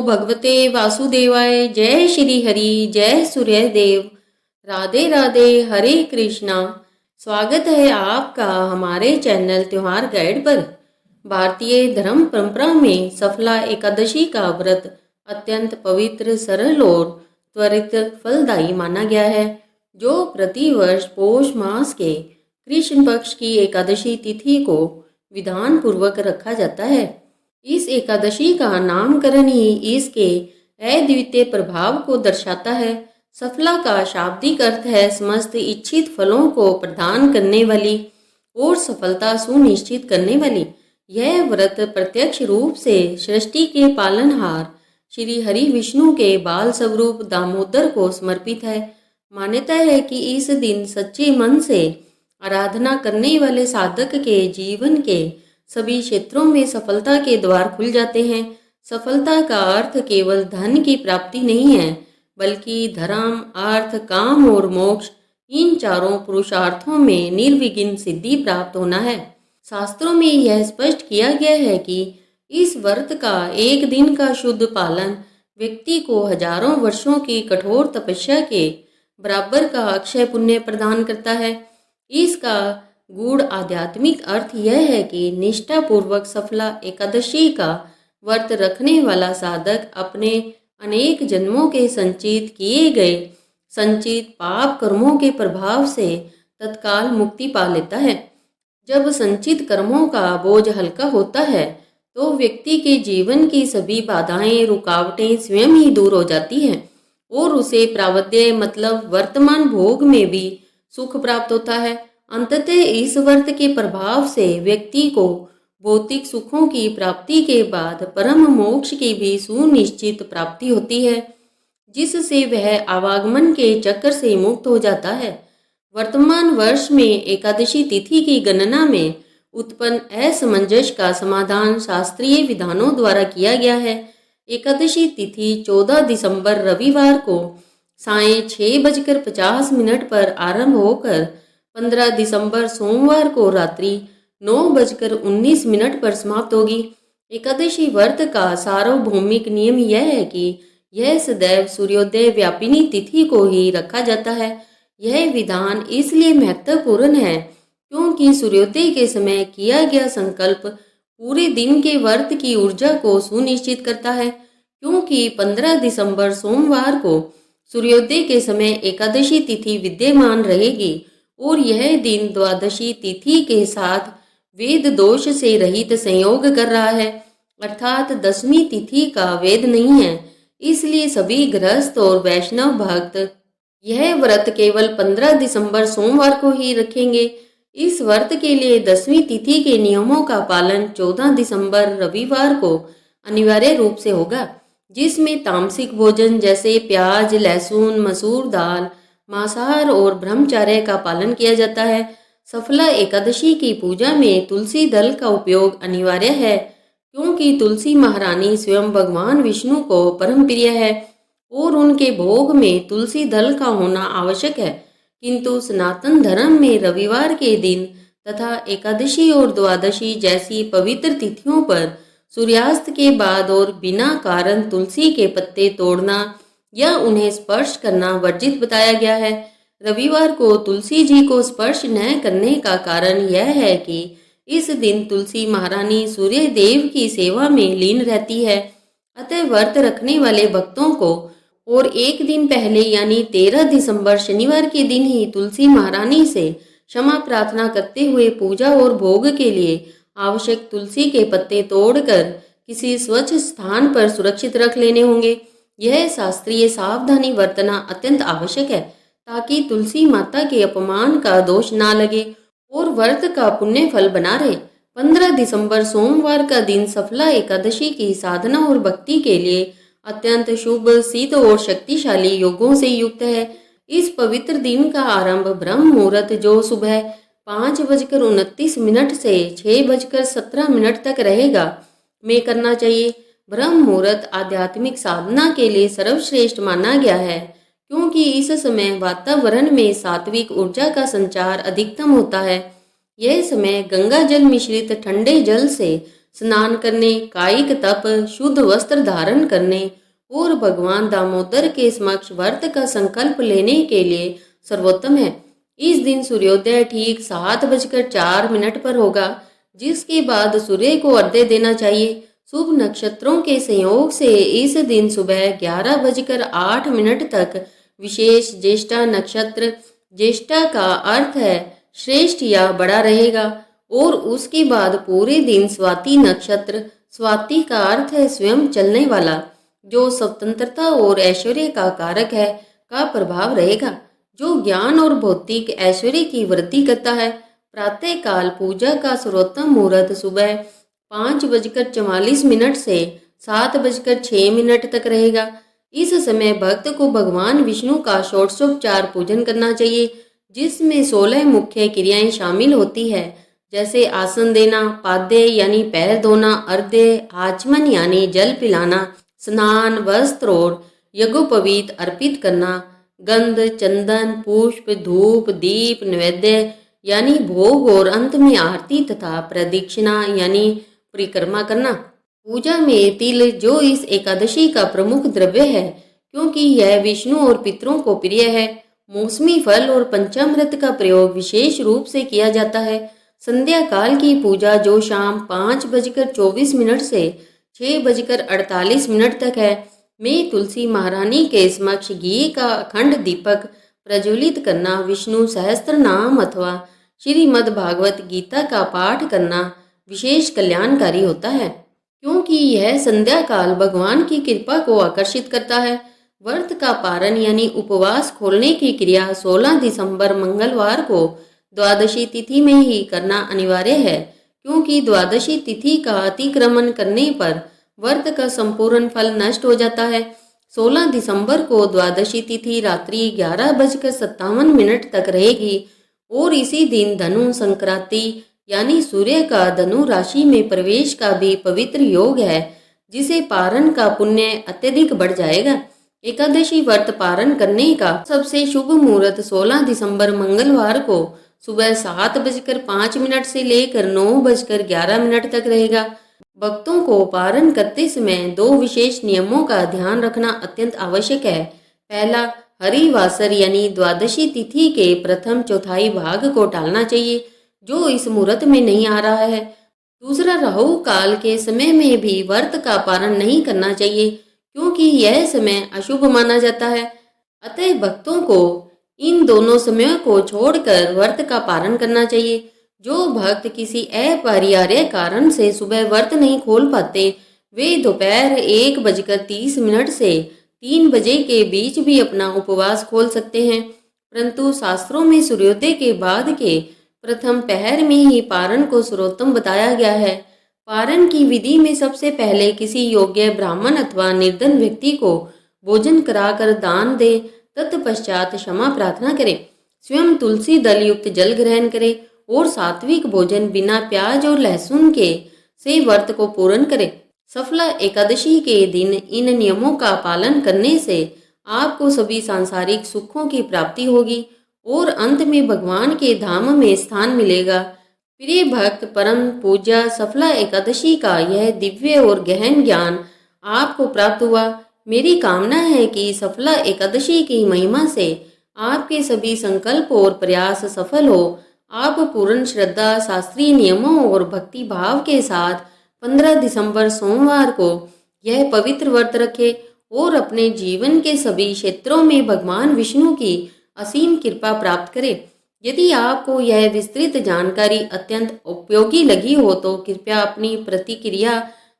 भगवते वासुदेवाय। जय श्री हरि, जय सूर्यदेव। राधे राधे, हरे कृष्णा। स्वागत है आपका हमारे चैनल त्योहार गाइड पर। भारतीय धर्म परंपरा में सफला एकादशी का व्रत अत्यंत पवित्र, सरल और त्वरित फलदायी माना गया है, जो प्रतिवर्ष पौष मास के कृष्ण पक्ष की एकादशी तिथि को विधान पूर्वक रखा जाता है। इस एकादशी का नामकरण ही इसके अद्वितीय प्रभाव को दर्शाता है। सफला का शाब्दिक अर्थ है समस्त इच्छित फलों को प्रदान करने वाली और सफलता सुनिश्चित करने वाली। यह व्रत प्रत्यक्ष रूप से सृष्टि के पालनहार श्री हरि विष्णु के बाल स्वरूप दामोदर को समर्पित है। मान्यता है कि इस दिन सच्चे मन से आराधना करने वाले साधक के जीवन के सभी क्षेत्रों में सफलता के द्वार खुल जाते हैं। सफलता का अर्थ केवल धन की प्राप्ति नहीं है, बल्कि धर्म, अर्थ, काम और मोक्ष, इन चारों पुरुषार्थों में निर्विघ्न सिद्धि प्राप्त होना है। शास्त्रों में यह स्पष्ट किया गया है कि इस व्रत का एक दिन का शुद्ध पालन व्यक्ति को हजारों वर्षों की कठोर तपस्या के बराबर का अक्षय पुण्य प्रदान करता है। इसका गूढ़ आध्यात्मिक अर्थ यह है कि निष्ठापूर्वक सफला एकादशी का व्रत रखने वाला साधक अपने अनेक जन्मों के संचित किए गए संचित पाप कर्मों के प्रभाव से तत्काल मुक्ति पा लेता है। जब संचित कर्मों का बोझ हल्का होता है तो व्यक्ति के जीवन की सभी बाधाएं, रुकावटें स्वयं ही दूर हो जाती हैं और उसे प्रारब्ध मतलब वर्तमान भोग में भी सुख प्राप्त होता है। अंततः इस व्रत के प्रभाव से व्यक्ति को भौतिक सुखों की प्राप्ति के बाद परम मोक्ष की भी सुनिश्चित प्राप्ति होती है, जिससे वह आवागमन के चक्र से मुक्त हो जाता है। वर्तमान वर्ष में एकादशी तिथि की गणना में उत्पन्न असमंजस का समाधान शास्त्रीय विधानों द्वारा किया गया है। एकादशी तिथि 14 दिसंबर रविवार को सायं 6:50 पर आरंभ होकर 15 दिसंबर सोमवार को रात्रि 9:19 पर समाप्त होगी। एकादशी व्रत का सार्वभौमिक नियम यह है कि यह सदैव सूर्योदय व्यापिनी तिथि को ही रखा जाता है। यह विधान इसलिए महत्वपूर्ण है क्योंकि सूर्योदय के समय किया गया संकल्प पूरे दिन के व्रत की ऊर्जा को सुनिश्चित करता है। क्योंकि 15 दिसंबर सोमवार को सूर्योदय के समय एकादशी तिथि विद्यमान रहेगी और यह दिन द्वादशी तिथि के साथ वेद दोष से रहित संयोग कर रहा है, अर्थात 10वीं तिथि का वेद नहीं है। इसलिए सभी गृहस्थ और वैष्णव भक्त यह व्रत केवल 15 दिसंबर सोमवार को ही रखेंगे। इस व्रत के लिए 10वीं तिथि के नियमों का पालन 14 दिसंबर रविवार को अनिवार्य रूप से होगा, जिसमें तामसिक भोजन जैसे प्याज, लहसुन, मसूर दाल, मांसाहार और ब्रह्मचर्य का पालन किया जाता है। सफला एकादशी की पूजा में तुलसी दल का उपयोग अनिवार्य है, क्योंकि तुलसी महारानी स्वयं भगवान विष्णु को परम प्रिय है और उनके भोग में तुलसी दल का होना आवश्यक है। किंतु सनातन धर्म में रविवार के दिन तथा एकादशी और द्वादशी जैसी पवित्र तिथियों पर सूर्यास्त के बाद और बिना कारण तुलसी के पत्ते तोड़ना या उन्हें स्पर्श करना वर्जित बताया गया है। रविवार को तुलसी जी को स्पर्श न करने का कारण यह है कि इस दिन तुलसी महारानी सूर्य देव की सेवा में लीन रहती है। अतः व्रत रखने वाले भक्तों को और एक दिन पहले यानी 13 दिसंबर शनिवार के दिन ही तुलसी महारानी से क्षमा प्रार्थना करते हुए पूजा और भोग के लिए आवश्यक तुलसी के पत्ते तोड़कर किसी स्वच्छ स्थान पर सुरक्षित रख लेने होंगे। यह शास्त्रीय सावधानी बरतना अत्यंत आवश्यक है ताकि तुलसी माता के अपमान का दोष ना लगे और व्रत का पुण्य फल बना रहे। 15 दिसंबर सोमवार का दिन सफला एकादशी की साधना और भक्ति के लिए अत्यंत शुभ, सिद्ध और शक्तिशाली योगों से युक्त है। इस पवित्र दिन का आरंभ ब्रह्म मुहूर्त जो सुबह 5:29 से 6:17 तक रहेगा में करना चाहिए। ब्रह्म मुहूर्त आध्यात्मिक साधना के लिए सर्वश्रेष्ठ माना गया है, क्योंकि इस समय वातावरण में सात्विक ऊर्जा का संचार अधिकतम होता है। यह समय गंगा जल मिश्रित ठंडे जल से स्नान करने, कायिक तप, शुद्ध वस्त्र धारण करने और भगवान दामोदर के समक्ष व्रत का संकल्प लेने के लिए सर्वोत्तम है। इस दिन सूर्योदय ठीक 7:04 पर होगा, जिसके बाद सूर्य को अर्घ्य देना चाहिए। शुभ नक्षत्रों के संयोग से इस दिन सुबह 11:08 तक विशेष ज्येष्ठा नक्षत्र, ज्येष्ठा का अर्थ है श्रेष्ठ या बड़ा रहेगा, और उसके बाद पूरे दिन स्वाति नक्षत्र, स्वाति का अर्थ है स्वयं चलने वाला, जो स्वतंत्रता और ऐश्वर्य का कारक है, का प्रभाव रहेगा, जो ज्ञान और भौतिक ऐश्वर्य की वृद्धि करता है। प्रातः काल पूजा का सर्वोत्तम मुहूर्त सुबह 5:44 से 7:06 तक रहेगा। इस समय भक्त को भगवान विष्णु का षोडशोपचार पूजन करना चाहिए, जिसमें 16 मुख्य क्रियाएं शामिल होती है, जैसे आसन देना, पाद्य यानी पैर धोना, अर्घ्य, आचमन यानी जल पिलाना, स्नान, वस्त्र और यज्ञोपवीत अर्पित करना, गंध, चंदन, पुष्प, धूप, दीप, नैवेद्य यानी भोग और अंत में आरती तथा प्रदक्षिणा यानी परिक्रमा करना। पूजा में तिल, जो इस एकादशी का प्रमुख द्रव्य है, क्योंकि यह विष्णु और पितरों को प्रिय है। मौसमी फल और पंचामृत का प्रयोग विशेष रूप से किया जाता है। संध्या काल की पूजा, जो शाम 5:24 से 6:48 तक है, में तुलसी महारानी के समक्ष घी का अखंड दीपक प्रज्वलित करना, विष्णु सहस्त्र नाम अथवा श्रीमद् भागवत गीता का पाठ करना विशेष कल्याणकारी होता है, क्योंकि यह संध्या काल भगवान की कृपा को आकर्षित करता है। व्रत का पारण यानी उपवास खोलने की क्रिया 16 दिसंबर मंगलवार को द्वादशी तिथि में ही करना अनिवार्य है, क्योंकि द्वादशी तिथि का अतिक्रमण करने पर व्रत का संपूर्ण फल नष्ट हो जाता है। 16 दिसंबर को द्वादशी तिथि रात्रि 11:57 तक रहेगी और इसी दिन धनु संक्रांति यानी सूर्य का धनु राशि में प्रवेश का भी पवित्र योग है, जिसे पारण का पुण्य अत्यधिक बढ़ जाएगा। एकादशी व्रत पारण करने का सबसे शुभ मुहूर्त 16 दिसंबर मंगलवार को सुबह 7:05 से लेकर 9:11 तक रहेगा। भक्तों को पारण करते समय 2 विशेष नियमों का ध्यान रखना अत्यंत आवश्यक है। पहला, हरिवासर यानी द्वादशी तिथि के प्रथम चौथाई भाग को टालना चाहिए, जो इस मुहूर्त में नहीं आ रहा है। दूसरा, राहु काल के समय में भी व्रत का पारण नहीं करना चाहिए, क्योंकि यह समय अशुभ माना जाता है। अतः भक्तों को इन दोनों समयों को छोड़कर व्रत का पारण करना चाहिए। जो भक्त किसी अपरिहार्य कारण से सुबह व्रत नहीं खोल पाते, वे दोपहर 1:30 से 3 बजे के बीच भी अपना उपवास खोल सकते हैं, परंतु शास्त्रों में सूर्योदय के बाद के प्रथम पहर में ही पारण को सर्वोत्तम बताया गया है। पारण की विधि में सबसे पहले किसी योग्य ब्राह्मण अथवा निर्धन व्यक्ति को भोजन कराकर दान दे, तत्पश्चात क्षमा प्रार्थना करें, स्वयं तुलसी दल युक्त जल ग्रहण करें और सात्विक भोजन बिना प्याज और लहसुन के से व्रत को पूर्ण करें। सफला एकादशी के दिन इन नियमों का पालन करने से आपको सभी सांसारिक सुखों की प्राप्ति होगी और अंत में भगवान के धाम में स्थान मिलेगा। प्रिय भक्त, परम पूज्य सफला एकादशी का यह दिव्य और गहन ज्ञान आपको प्राप्त हुआ। मेरी कामना है कि सफला एकादशी की महिमा से आपके सभी संकल्प और प्रयास सफल हो। आप पूर्ण श्रद्धा, शास्त्रीय नियमों और भक्ति भाव के साथ 15 दिसंबर सोमवार को यह पवित्र व्रत रखें और अपने जीवन के सभी क्षेत्रों में भगवान विष्णु की असीम कृपा प्राप्त करें। यदि आपको यह विस्तृत जानकारी अत्यंत उपयोगी लगी हो तो कृपया अपनी प्रतिक्रिया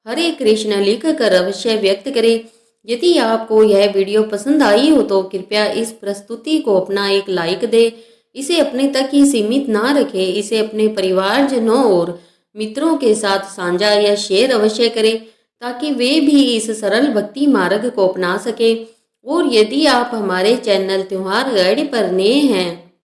हरे कृष्ण लिखकर अवश्य व्यक्त करें। यदि आपको यह वीडियो पसंद आई हो तो कृपया इस प्रस्तुति को अपना एक लाइक दें। इसे अपने तक ही सीमित ना रखें, इसे अपने परिवारजनों और मित्रों के साथ साझा या शेयर अवश्य करें, ताकि वे भी इस सरल भक्ति मार्ग को अपना सकें। और यदि आप हमारे चैनल त्योहार गाइड पर नए हैं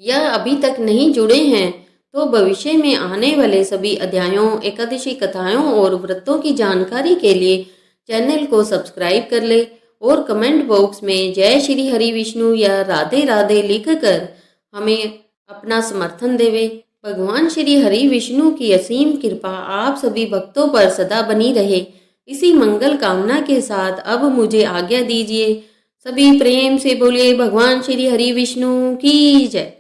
या अभी तक नहीं जुड़े हैं, तो भविष्य में आने वाले सभी अध्यायों, एकादशी कथाओं और व्रतों की जानकारी के लिए चैनल को सब्सक्राइब कर ले और कमेंट बॉक्स में जय श्री हरि विष्णु या राधे राधे लिखकर हमें अपना समर्थन देवे। भगवान श्री हरि विष्णु की असीम कृपा आप सभी भक्तों पर सदा बनी रहे। इसी मंगल कामना के साथ अब मुझे आज्ञा दीजिए। सभी प्रेम से बोलिए भगवान श्री हरि विष्णु की जय।